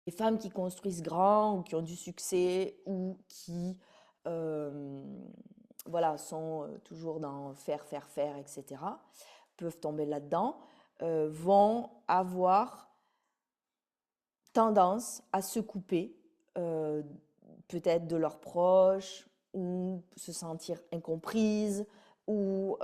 Les femmes qui construisent grand ou qui ont du succès ou qui euh, voilà, sont toujours dans faire, faire, faire, etc., peuvent tomber là-dedans, vont avoir tendance à se couper, euh, peut-être de leurs proches, ou se sentir incomprises, ou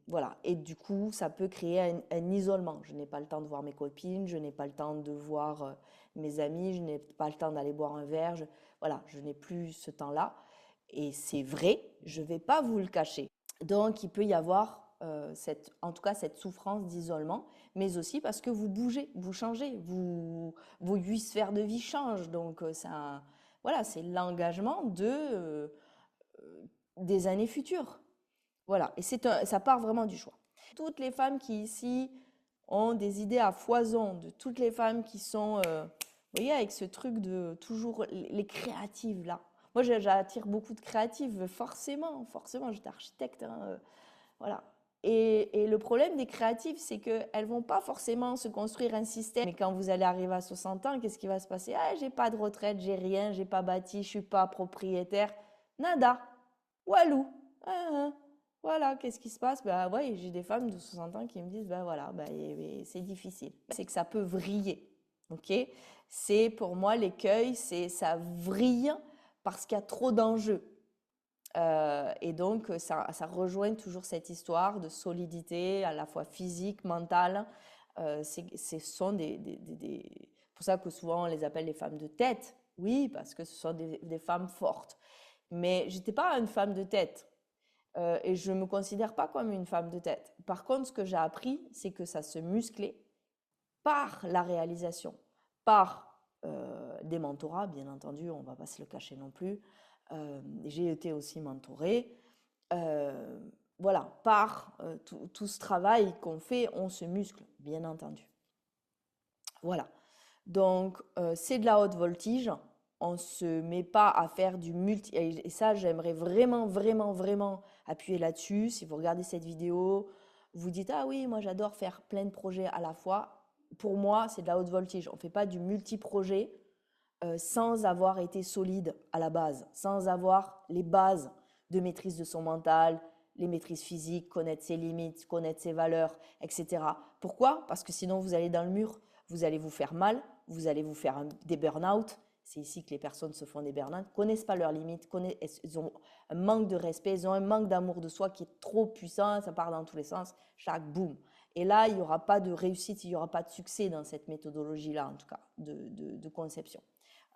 voilà. Et du coup, ça peut créer un isolement. Je n'ai pas le temps de voir mes copines, je n'ai pas le temps de voir mes amis, je n'ai pas le temps d'aller boire un verre. Voilà, je n'ai plus ce temps-là. Et c'est vrai, je ne vais pas vous le cacher. Donc, il peut y avoir en tout cas cette souffrance d'isolement, mais aussi parce que vous bougez, vous changez, vos 8 sphères de vie changent. Donc, voilà, c'est l'engagement des années futures. Voilà, et ça part vraiment du choix. Toutes les femmes qui ici ont des idées à foison, de toutes les femmes qui sont, vous voyez, avec ce truc de toujours les créatives là. Moi, j'attire beaucoup de créatives, forcément, forcément, j'étais architecte, hein, voilà. Et le problème des créatives, c'est qu'elles vont pas forcément se construire un système. Mais quand vous allez arriver à 60 ans, qu'est-ce qui va se passer? Ah, j'ai pas de retraite, j'ai rien, j'ai pas bâti, je suis pas propriétaire. Nada. Walou. Ah, ah. Voilà, qu'est-ce qui se passe? Bah ouais, j'ai des femmes de 60 ans qui me disent, bah voilà, bah, c'est difficile. C'est que ça peut vriller. Ok? C'est pour moi l'écueil, c'est ça vrille parce qu'il y a trop d'enjeux. Et donc, ça rejoint toujours cette histoire de solidité, à la fois physique, mentale. Ce sont pour ça que souvent on les appelle les femmes de tête. Oui, parce que ce sont des femmes fortes. Mais j'étais pas une femme de tête. Et je me considère pas comme une femme de tête. Par contre, ce que j'ai appris, c'est que ça se musclait par la réalisation, par des mentorats, bien entendu, on ne va pas se le cacher non plus. J'ai été aussi mentorée. Euh, voilà, par tout ce travail qu'on fait, on se muscle, bien entendu. Voilà. Donc, c'est de la haute voltige. On ne se met pas à faire du multi. Et ça, j'aimerais vraiment, vraiment, vraiment appuyer là-dessus. Si vous regardez cette vidéo, vous dites, ah oui, moi j'adore faire plein de projets à la fois. Pour moi, c'est de la haute voltige. On ne fait pas du multi-projet sans avoir été solide à la base, sans avoir les bases de maîtrise de son mental, les maîtrises physiques, connaître ses limites, connaître ses valeurs, etc. Pourquoi? Parce que sinon vous allez dans le mur, vous allez vous faire mal, vous allez vous faire des burn-out. C'est ici que les personnes se font des burn-out, connaissent pas leurs limites, ils ont un manque de respect, ils ont un manque d'amour de soi qui est trop puissant, ça part dans tous les sens, chaque boum. Et là, il n'y aura pas de réussite, il n'y aura pas de succès dans cette méthodologie-là, en tout cas, de conception.